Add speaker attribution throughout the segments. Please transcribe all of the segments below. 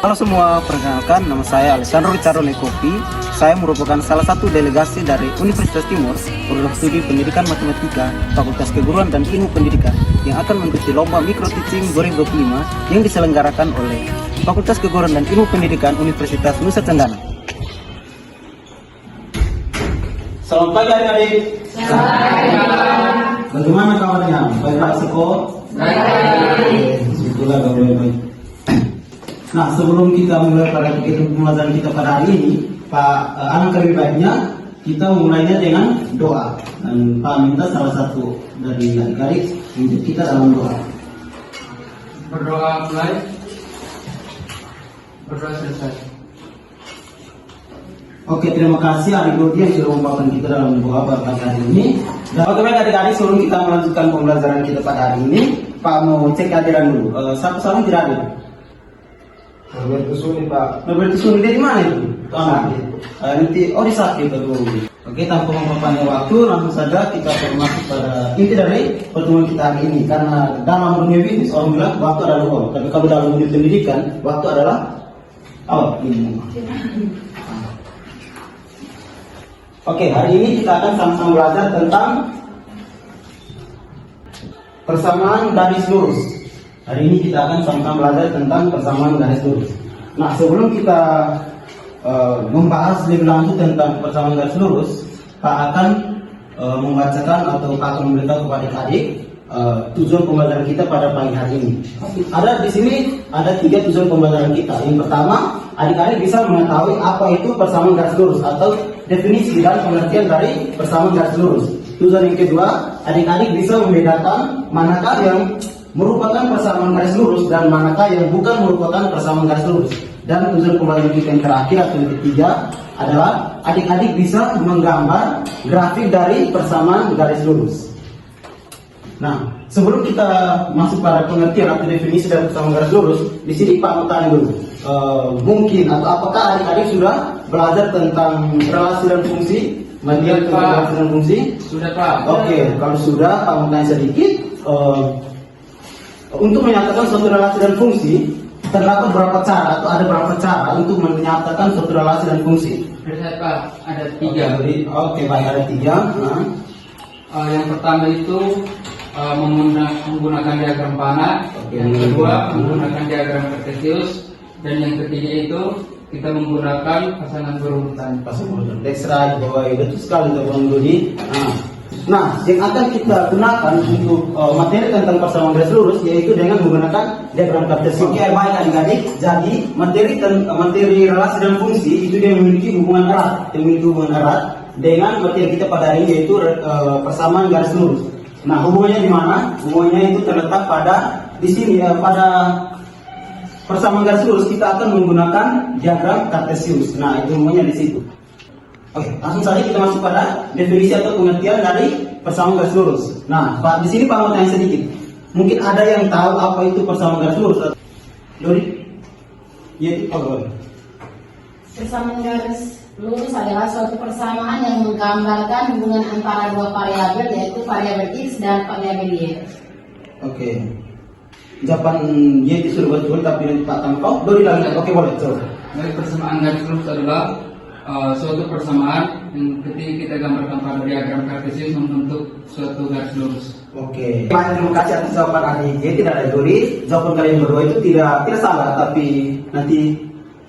Speaker 1: Halo semua, perkenalkan nama saya Alessandro Ricardo Lekopi. Saya merupakan salah satu delegasi dari Universitas Timur, program studi pendidikan matematika, Fakultas Keguruan dan Ilmu Pendidikan yang akan mengikuti lomba Micro Teaching 2025 yang diselenggarakan oleh Fakultas Keguruan dan Ilmu Pendidikan Universitas Nusa Tenggara. Selamat pagi adik-adik.
Speaker 2: Selamat pagi.
Speaker 1: Bagaimana kabarnya? Baik-baik Siko? Baik. Itulah baik-baik. Nah, sebelum kita mulai pada kegiatan pembelajaran kita pada hari ini, Pak, alangkah lebih baiknya kita memulainya dengan doa. Dan Pak minta salah satu dari adik-adik untuk kita dalam doa.
Speaker 2: Berdoa mulai. Berdoa selesai.
Speaker 1: Oke, terima kasih adik Dodi yang sudah membawakan kita dalam doa pada pagi hari ini. Dan bagaimana adik-adik, sebelum kita melanjutkan pembelajaran kita pada hari ini, Pak mau cek kehadiran dulu. Satu-satu tidak ada.
Speaker 2: Norbert Suni, Pak.
Speaker 1: Norbert Suni dari mana itu? Nanti di sakit dulu. Oke, tanpa memperpanjang waktu, langsung saja kita masuk pada inti dari pertemuan kita hari ini. Karena dalam dunia bisnis orang bilang waktu adalah uang, tapi kalau dalam dunia pendidikan waktu adalah ini. Oke, hari ini kita akan sama-sama belajar tentang persamaan garis lurus. Hari ini kita akan sama-sama belajar tentang persamaan garis lurus. Nah, sebelum kita membahas lebih lanjut tentang persamaan garis lurus, Pak akan membacakan atau Pak akan memberitahu kepada adik tujuan pembelajaran kita pada pagi hari ini. Ada di sini ada 3 tujuan pembelajaran kita. Yang pertama, adik-adik bisa mengetahui apa itu persamaan garis lurus atau definisi dan pengertian dari persamaan garis lurus. Tujuan yang kedua, adik-adik bisa membedakan manakah yang merupakan persamaan garis lurus dan manakah yang bukan merupakan persamaan garis lurus. Dan tujuan pembelajaran kita yang terakhir atau yang ketiga adalah adik-adik bisa menggambar grafik dari persamaan garis lurus. Nah, sebelum kita masuk pada pengertian atau definisi dari persamaan garis lurus, di sini Pak mau tanya dulu, mungkin atau apakah adik-adik sudah belajar tentang relasi dan fungsi? Relasi dan fungsi? Sudah, Pak. Oke, kalau sudah, Pak mau tanya sedikit. Untuk menyatakan suatu relasi dan fungsi, terdapat berapa cara atau ada berapa cara untuk menyatakan suatu relasi dan fungsi?
Speaker 2: Ada 3.
Speaker 1: Oke, baik, ada 3.
Speaker 2: Yang pertama itu menggunakan diagram panah. Yang kedua menggunakan diagram kartesius. Dan yang ketiga itu kita menggunakan pasangan berurutan.
Speaker 1: That's right, betul sekali Bang Dodi. Nah, yang akan kita gunakan untuk materi tentang persamaan garis lurus yaitu dengan menggunakan diagram kartesius. Oke, baik adik-adik. Jadi materi relasi dan fungsi itu dia memiliki hubungan erat, dengan materi kita pada hari ini yaitu persamaan garis lurus. Nah, hubungannya di mana? Hubungannya itu terletak pada di sini pada persamaan garis lurus kita akan menggunakan diagram kartesius. Nah, itu hubungannya di situ. Oke, langsung saja kita masuk pada definisi atau pengertian dari persamaan garis lurus. Nah, Pak, di sini Pak mau tanya sedikit. Mungkin ada yang tahu apa itu persamaan garis lurus? Dodi? Iya, boleh.
Speaker 3: Persamaan garis lurus adalah suatu persamaan yang menggambarkan hubungan antara 2 variabel, yaitu variabel X dan variabel Y.
Speaker 1: Oke. Jawaban Y itu sudah betul, tapi nanti Pak tangkap. Dodi lagi. Oke, boleh. Coba.
Speaker 2: Dari persamaan garis lurus adalah suatu persamaan yang ketika kita gambarkan pada diagram kartesius membentuk suatu garis lurus.
Speaker 1: Oke. Terima kasih atas jawaban adik Y. Tidak ada Dodi. Jawaban kalian berdua itu tidak salah, tapi nanti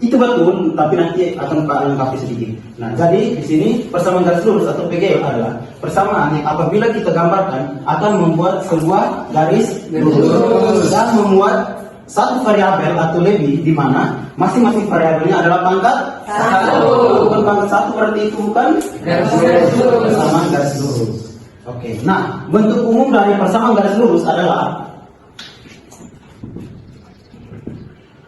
Speaker 1: itu betul, tapi nanti akan Pak lengkapi sedikit. Nah, jadi di sini persamaan garis lurus atau PGL adalah persamaan yang apabila kita gambarkan akan membuat sebuah garis lurus dan memuat satu variabel atau lebih di mana masing-masing variabelnya adalah pangkat 1. Bukan pangkat 1 berarti itu bukan garis lurus. Persamaan garis lurus. Oke. Nah, bentuk umum dari persamaan garis lurus adalah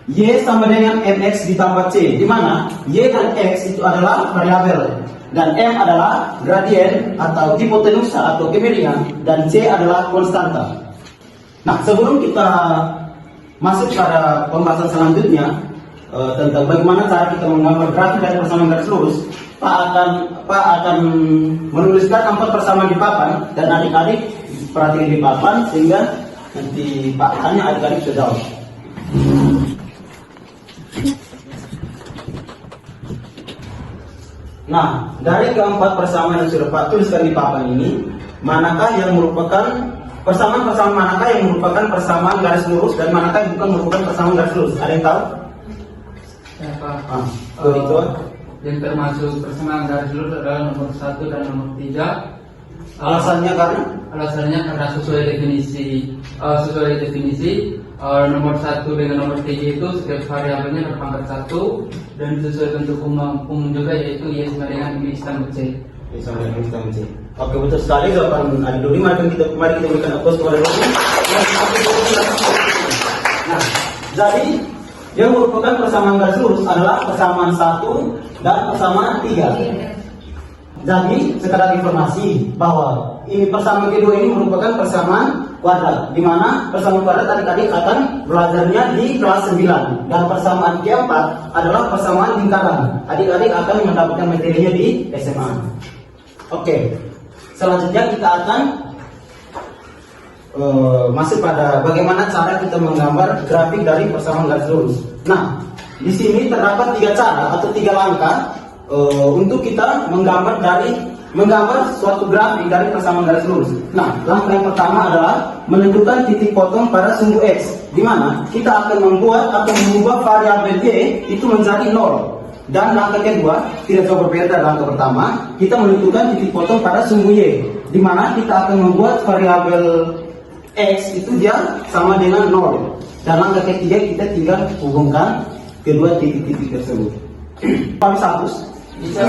Speaker 1: Y sama dengan MX ditambah C, di mana Y dan X itu adalah variabel dan M adalah gradien atau hipotenusa atau kemiringan dan C adalah konstanta. Nah, sebelum kita masuk pada pembahasan selanjutnya tentang bagaimana cara kita menggambar grafik dari persamaan garis lurus, Pak akan menuliskan 4 persamaan di papan dan adik-adik perhatikan di papan sehingga nanti Pak tanya adik-adik sudah jawab. Nah, dari keempat persamaan yang sudah Pak tuliskan di papan ini, manakah yang merupakan persamaan manakah yang merupakan persamaan garis lurus dan manakah yang bukan merupakan persamaan garis lurus? Ada yang tahu?
Speaker 2: Siapa?
Speaker 1: Itu.
Speaker 2: Yang termasuk persamaan garis lurus adalah nomor 1 dan nomor 3.
Speaker 1: Alasannya karena?
Speaker 2: Alasannya karena sesuai definisi nomor 1 dengan nomor 3 itu setiap variabelnya berpangkat 1 dan sesuai bentuk umum juga, yaitu Y sama dengan M ditambah C.
Speaker 1: Sama dengan kita mencari. Oke, betul sekali jawaban Adi Dodi. Mari kita berikan aplaus kepada Dodi. Nah, jadi yang merupakan persamaan garis lurus adalah persamaan 1 dan persamaan 3. Jadi sekedar informasi bahwa ini persamaan kedua ini merupakan persamaan kuadrat, di mana persamaan kuadrat adik-adik akan belajarnya di kelas 9, dan persamaan keempat adalah persamaan lingkaran. Adik-adik akan mendapatkan materinya di SMA. Oke, selanjutnya kita akan masuk pada bagaimana cara kita menggambar grafik dari persamaan garis lurus. Nah, di sini terdapat 3 cara atau 3 langkah untuk kita menggambar suatu grafik dari persamaan garis lurus. Nah, langkah yang pertama adalah menentukan titik potong pada sumbu X, di mana kita akan membuat atau mengubah variabel Y itu menjadi 0. Dan langkah kedua tidak jauh berbeda dari langkah pertama, kita menentukan titik potong pada sumbu Y, di mana kita akan membuat variabel X itu dia sama dengan 0. Dan langkah ketiga kita tinggal hubungkan kedua titik-titik tersebut. Pak Sapus.
Speaker 2: Bisa.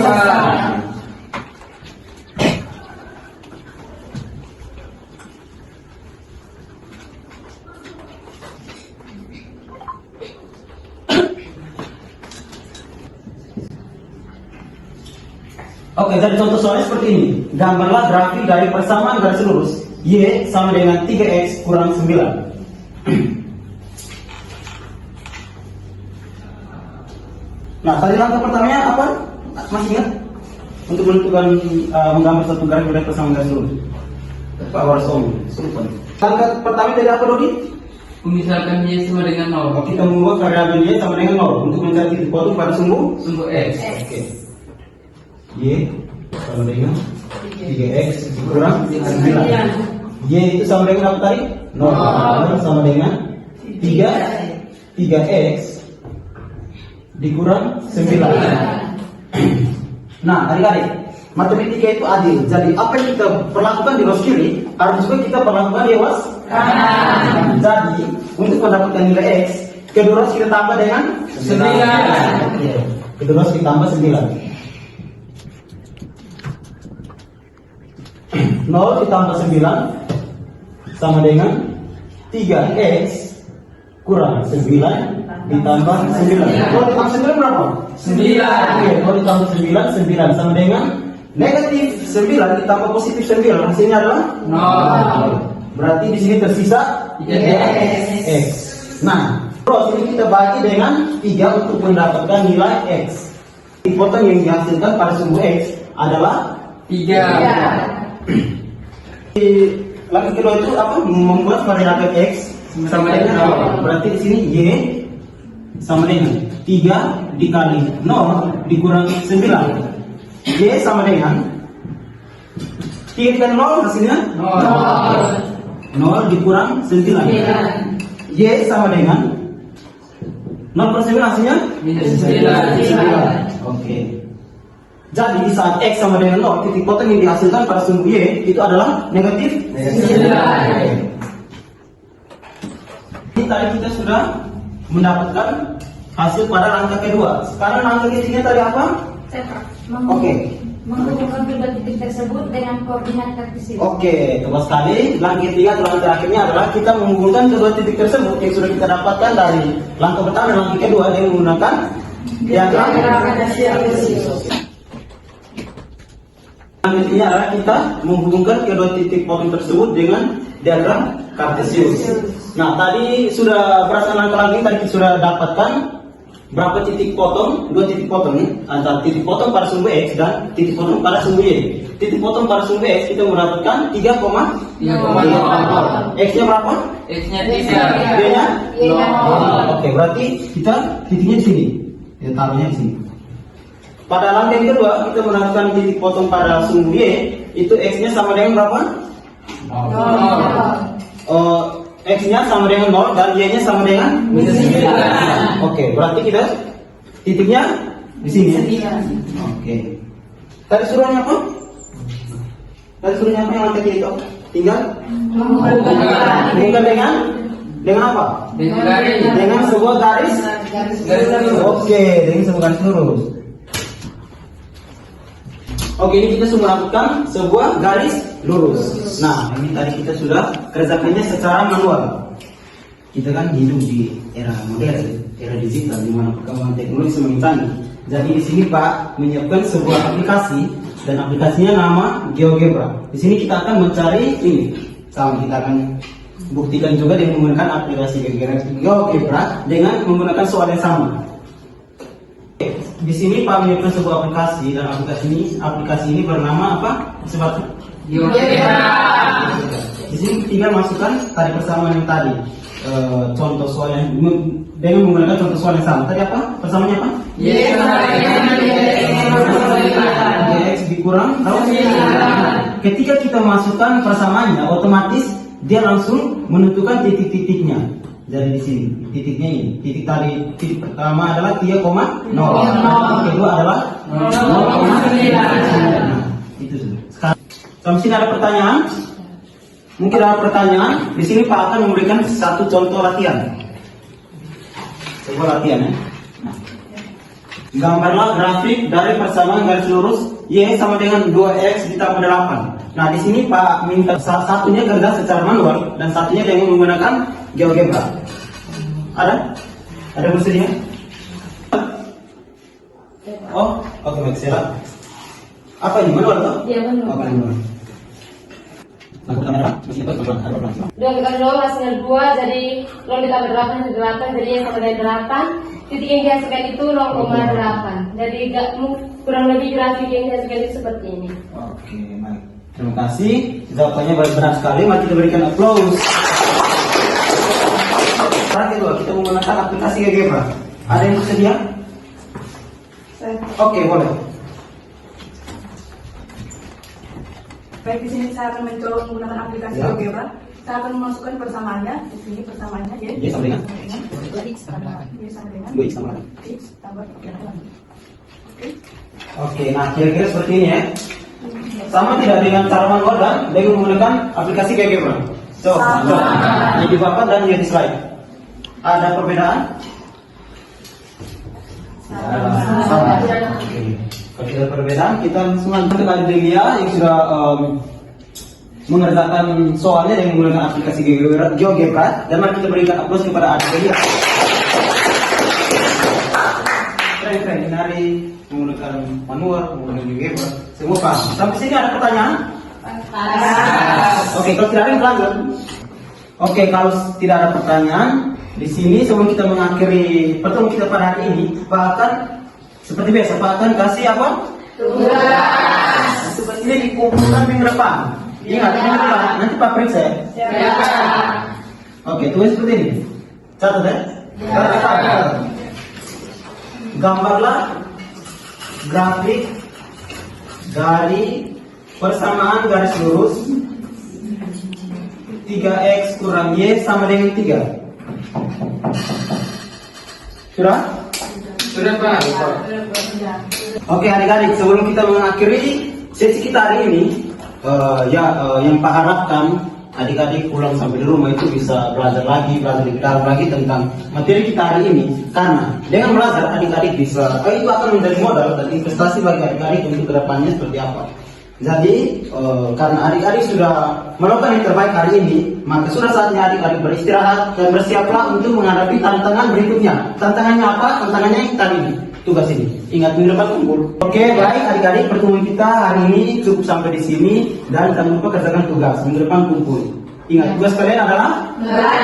Speaker 1: Oke, dari contoh soalnya seperti ini. Gambarlah grafik dari persamaan garis lurus Y sama dengan 3X kurang 9. Nah, tadi langkah pertamanya apa? Masih ingat? Untuk menentukan menggambar satu grafik dari persamaan garis lurus. Pak Warsomi, sultan. Langkah pertama tadi apa, Dodi?
Speaker 2: Misalkan Y sama dengan 0.
Speaker 1: Kita mengubah variabel Y sama dengan 0 untuk mencari titik potong pada sumbu
Speaker 2: X.
Speaker 1: Oke. Y sama dengan 3X kurang 9. Y itu sama dengan apa tadi? 0 sama dengan 3X dikurang 9. Nah, adik-adik, matematika itu adil. Jadi apa yang kita perlakukan di ruas kiri harus juga kita perlakukan di ruas kanan. Jadi untuk mendapatkan nilai X, kedua ruas kita tambah dengan 9. Kedua ruas kita tambah 9. 0 ditambah 9 sama dengan 3X kurang 9 ditambah 9. Kalau ditambah 9 berapa? 9. Oke, kalau ditambah 9 sama dengan negatif 9 ditambah positif 9. Hasilnya adalah 0. Berarti di sini tersisa 3X. Nah, terus ini kita bagi dengan 3 untuk mendapatkan nilai X. Potong yang dihasilkan pada sumbu X adalah 3. Langkah kedua itu apa? Membuat variabel X sama dengan 0. Berarti di sini Y sama dengan 3 dikali 0 dikurang 9. Y sama dengan 3 dikali 0 hasilnya 0 dikurang 9. Y sama dengan 0 per 9 hasilnya
Speaker 2: minus 9.
Speaker 1: Oke. Jadi di saat X sama dengan 0, titik potong yang dihasilkan pada sumbu Y itu adalah negatif 9. Ini tadi kita sudah mendapatkan hasil pada langkah kedua. Sekarang langkah ketiga tadi apa? Oke.
Speaker 3: Menghubungkan kedua titik tersebut dengan koordinat kartesius.
Speaker 1: Oke, tepat sekali. Langkah ketiga atau langkah terakhirnya adalah kita menghubungkan kedua titik tersebut yang sudah kita dapatkan dari langkah pertama dan langkah kedua dengan menggunakan diagram kartesius. Intinya adalah kita menghubungkan kedua titik potong tersebut dengan diagram kartesius. Nah, tadi sudah berdasarkan langkah-langkah ini tadi kita sudah dapatkan berapa titik potong, 2 titik potong antara titik potong pada sumbu X dan titik potong pada sumbu Y. Titik potong pada sumbu X kita mendapatkan 3,5. X-nya berapa?
Speaker 2: X-nya 3.
Speaker 1: Y-nya?
Speaker 3: Y-nya
Speaker 1: 0. Oke, berarti kita titiknya di sini. Kita taruhnya di sini. Pada langkah yang kedua, kita melakukan titik potong pada sumbu Y, itu X-nya sama dengan berapa? X-nya sama dengan 0 dan Y-nya sama dengan? Oke, berarti kita titiknya di sini. Oke. Tadi suruhnya apa? Tadi suruhnya apa yang langkah itu? Tinggal dengan apa? Dengan sebuah garis. Oke, dengan sebuah garis lurus. Oke, ini kita sudah melakukan sebuah garis lurus. Nah, ini tadi kita sudah kerjakannya secara manual. Kita kan hidup di era modern, era digital, di mana perkembangan teknologi semakin canggih. Jadi di sini Pak menyiapkan sebuah aplikasi dan aplikasinya nama GeoGebra. Di sini kita akan mencari ini. Sama kita akan buktikan juga dengan menggunakan aplikasi GeoGebra dengan menggunakan soal yang sama. Di sini Pak menyiapkan sebuah aplikasi dan aplikasi ini bernama apa? Sebab di sini tinggal masukkan tadi persamaan yang tadi. Contoh soal yang dengan menggunakan contoh soal yang sama. Tadi apa? Persamaannya apa? X dikurang ketika kita masukkan persamaannya, otomatis dia langsung menentukan titik-titiknya. Jadi di sini titiknya ini, titik pertama adalah 3,0, titik kedua adalah 0,9. Itu sudah. Sekarang sampai sini ada pertanyaan? Mungkin ada pertanyaan. Di sini Pak akan memberikan satu contoh latihan. Sebuah latihan ya. Gambarlah grafik dari persamaan garis lurus Y sama dengan 2X ditambah 8. Nah, di sini Pak minta satunya kerja secara manual dan satunya dengan menggunakan GeoGebra. Ada? Ada bersedia? Oh, oke, baik, siap. Apa ini manual toh?
Speaker 3: Iya, manual.
Speaker 1: Oke, manual.
Speaker 3: Dua kali 2 hasilnya 2, jadi 0 ditambah 8 itu 8, jadi yang sama dengan 8. Titik yang dihasilkan itu 0,8. Jadi kurang lebih grafik yang dihasilkan itu seperti ini.
Speaker 1: Oke, baik. Terima kasih. Jawabannya benar sekali. Mari kita berikan aplaus. Sekarang kedua, kita menggunakan aplikasi GeoGebra. Ada yang bersedia? Oke, boleh.
Speaker 4: Baik, di sini saya akan mencoba menggunakan aplikasi
Speaker 1: Ya.
Speaker 4: GeoGebra. Saya akan memasukkan persamaannya. Di sini persamaannya ya.
Speaker 1: Y sama dengan?
Speaker 4: X sama dengan
Speaker 1: 2X sama dengan?
Speaker 4: X tambah 8. Oke.
Speaker 1: Oke, nah kira-kira seperti ini ya. Sama tidak dengan cara manual dan dengan menggunakan aplikasi GeoGebra? Coba. Ini di papan dan di slide. Ada perbedaan? Sama. Oke. Kalau tidak perbedaan, kita langsung lanjut ke Adelia yang sudah mengerjakan soalnya dengan menggunakan aplikasi GeoGebra. Dan mari kita berikan aplaus kepada Adelia. Keren-keren, ini hari menggunakan manual, menggunakan GeoGebra. Semua paham. Sampai sini ada pertanyaan? Oke, kalau tidak ada yang lanjut. Oke, kalau tidak ada pertanyaan, di sini sebelum kita mengakhiri pertemuan kita pada hari ini, Pak akan seperti biasa, Pak akan kasih apa? Tugas. Seperti ini dikumpulkan minggu depan. Ingat, minggu depan nanti Pak periksa ya. Oke, tulis seperti ini. Catat ya. Gambarlah grafik dari persamaan garis lurus 3X kurang Y sama dengan 3. Sudah?
Speaker 2: Sudah Pak.
Speaker 1: Oke adik-adik, sebelum kita mengakhiri sesi kita hari ini, yang Pak harapkan adik-adik pulang sampai di rumah itu bisa belajar lebih dalam lagi tentang materi kita hari ini. Karena dengan belajar adik-adik bisa, itu akan menjadi modal dan investasi bagi adik-adik untuk kedepannya seperti apa. Jadi karena adik-adik sudah melakukan yang terbaik hari ini, maka sudah saatnya adik-adik beristirahat dan bersiaplah untuk menghadapi tantangan berikutnya. Tantangannya apa? Tantangannya yang tadi tugas ini. Ingat minggu depan kumpul. Oke, baik adik-adik, pertemuan kita hari ini cukup sampai di sini dan jangan lupa kerjakan tugas. Minggu depan kumpul. Ingat tugas kalian adalah belajar.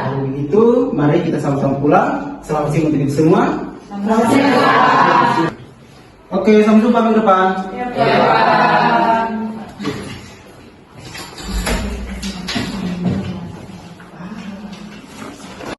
Speaker 1: Kalau begitu, mari kita sama-sama pulang. Selamat siang untuk semua.
Speaker 3: Selamat siang.
Speaker 1: Oke, sampai jumpa minggu depan.
Speaker 4: Ya, Pak.